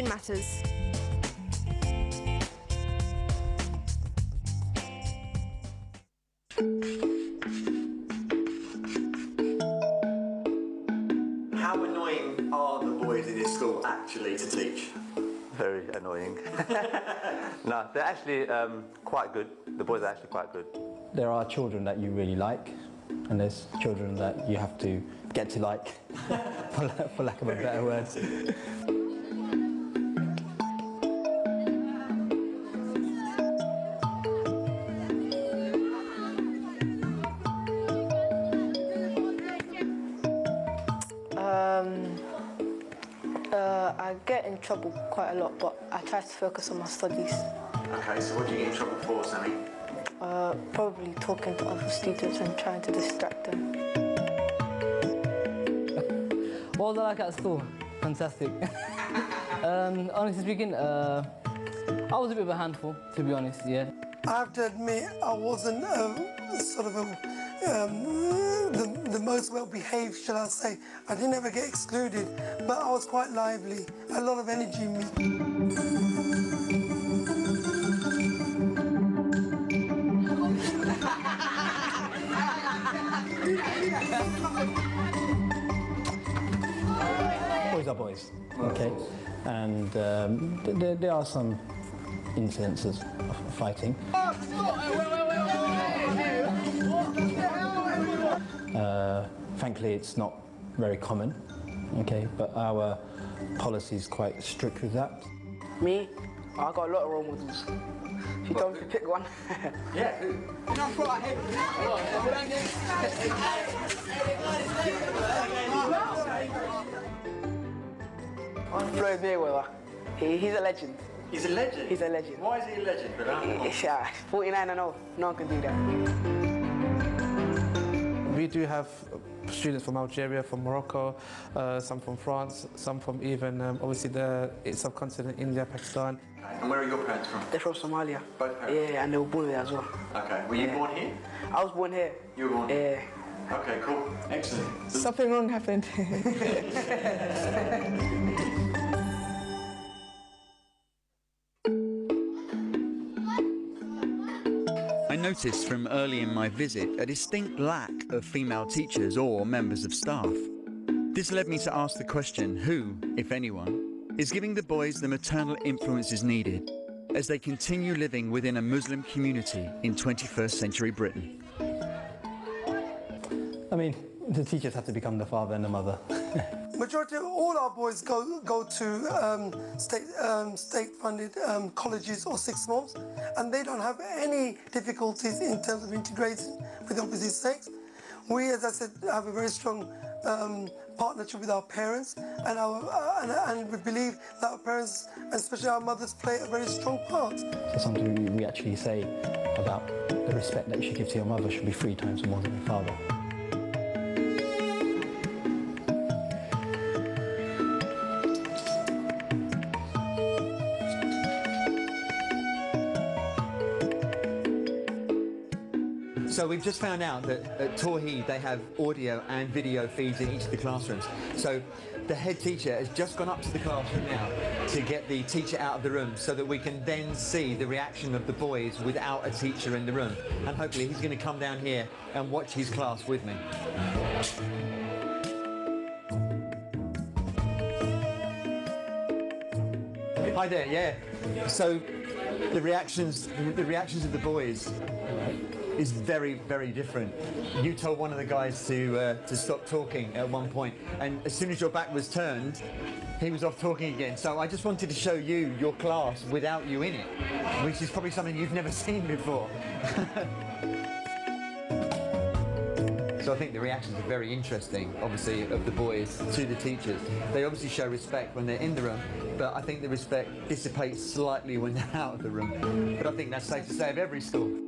matters. How annoying are the boys in this school actually to teach? Very annoying. No, they're actually quite good. The boys are actually quite good. There are children that you really like, and there's children that you have to get to like, for lack of a better word. I get in trouble quite a lot, but I try to focus on my studies. Okay, so what do you get in trouble for, Sammy? Probably talking to other students and trying to distract them. What was I like at school? Fantastic. Honestly speaking, I was a bit of a handful, to be honest, yeah. I have to admit, I wasn't the most well-behaved, shall I say. I didn't ever get excluded, but I was quite lively. A lot of energy in me. Boys are boys, okay? And there are some incidences of fighting. Frankly, it's not very common, okay? But our policy is quite strict with that. Me? I got a lot of role models. If you told me to pick one. Yeah. Floyd Mayweather. He's a legend. He's a legend? He's a legend. Why is he a legend? But 49-0. No one can do that. We do have students from Algeria, from Morocco, some from France, some from even, obviously, the subcontinent, India, Pakistan. Okay. And where are your parents from? They're from Somalia. Both parents? Yeah, and they were born there as well. Okay. Were you born here? I was born here. You were born here? Yeah. Okay, cool. Excellent. Something wrong happened. I noticed from early in my visit a distinct lack of female teachers or members of staff. This led me to ask the question who, if anyone, is giving the boys the maternal influences needed as they continue living within a Muslim community in 21st century Britain. I mean, the teachers have to become the father and the mother. Majority of all our boys go to state-funded colleges or sixth forms, and they don't have any difficulties in terms of integrating with the opposite sex. We, as I said, have a very strong partnership with our parents, and we believe that our parents, and especially our mothers, play a very strong part. So something we actually say about the respect that you should give to your mother should be 3 times more than your father. So we've just found out that at TAHWID they have audio and video feeds in each of the classrooms. So the head teacher has just gone up to the classroom now to get the teacher out of the room so that we can then see the reaction of the boys without a teacher in the room. And hopefully he's going to come down here and watch his class with me. Hi there, yeah. So the reactions of the boys is very, very different. You told one of the guys to stop talking at one point, and as soon as your back was turned, he was off talking again. So I just wanted to show you your class without you in it, which is probably something you've never seen before. So I think the reactions are very interesting, obviously, of the boys to the teachers. They obviously show respect when they're in the room, but I think the respect dissipates slightly when they're out of the room. But I think that's safe to say of every school.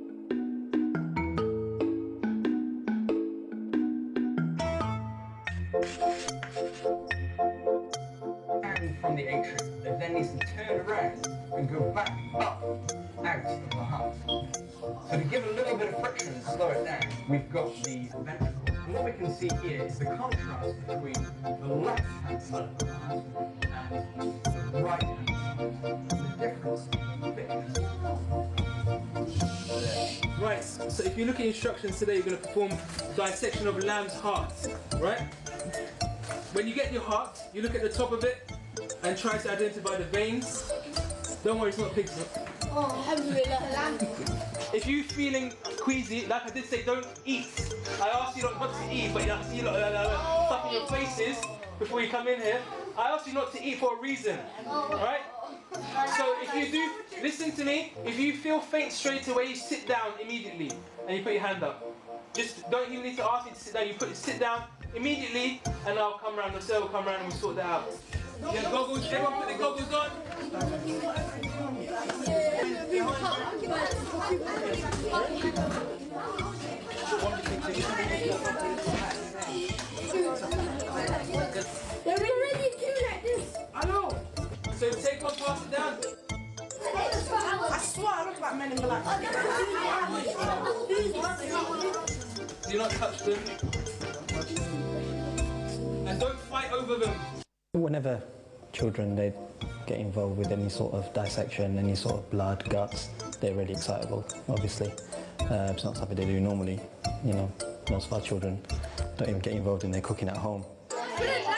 From the atrium, that then needs to turn around and go back up out of the heart. So to give a little bit of friction and slow it down, we've got the ventricle. And what we can see here is the contrast between the left hand side of the heart and right hand. The difference is Right, so if you look at instructions today, you're going to perform dissection of lamb's heart, right? When you get your heart, you look at the top of it and try to identify the veins. Don't worry, it's not pig's milk. If you're feeling queasy, like I did say, don't eat. I asked you not to eat, but I see you stuffing your faces before you come in here. I asked you not to eat for a reason, right? So if you do, listen to me, if you feel faint straight away, you sit down immediately and you put your hand up. Just don't even need to ask you to sit down, you sit down immediately and I'll come around, the sir will come around and we'll sort that out. Yeah, goggles, everyone put the goggles on. They're already doing like this. I know. So take one, pass it down. I swear I look like Men in Black. Do not touch them. And don't fight over them. Whenever children they get involved with any sort of dissection, any sort of blood, guts, they're really excitable, obviously. It's not something they do normally. You know, most of our children don't even get involved in their cooking at home. Put it down.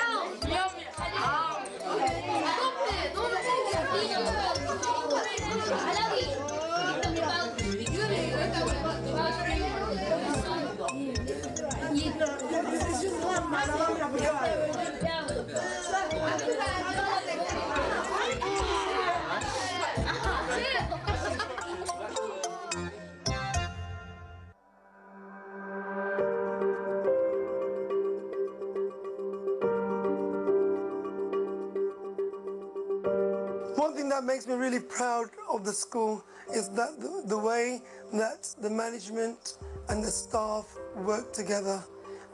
One thing that makes me really proud of the school is that the way that the management and the staff work together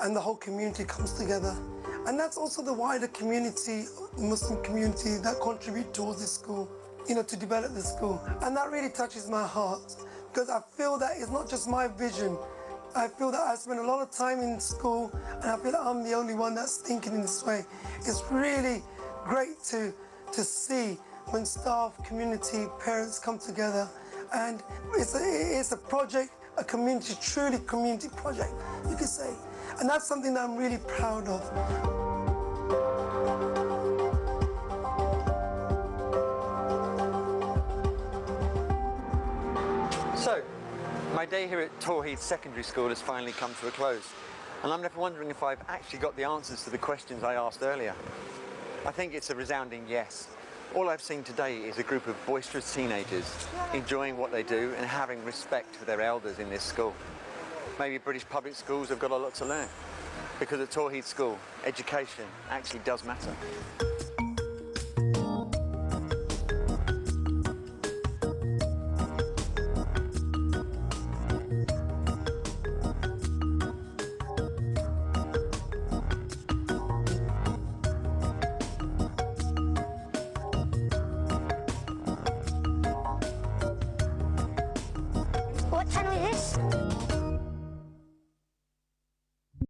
and the whole community comes together. And that's also the wider community, Muslim community, that contribute towards this school, you know, to develop the school. And that really touches my heart because I feel that it's not just my vision. I feel that I spend a lot of time in school and I feel that I'm the only one that's thinking in this way. It's really great to see when staff, community, parents come together, and it's a project, a community, truly community project, you could say. And that's something that I'm really proud of. So, my day here at TAHWID Secondary School has finally come to a close. And I'm left wondering if I've actually got the answers to the questions I asked earlier. I think it's a resounding yes. All I've seen today is a group of boisterous teenagers enjoying what they do and having respect for their elders in this school. Maybe British public schools have got a lot to learn, because at TAHWID School, education actually does matter. What channel is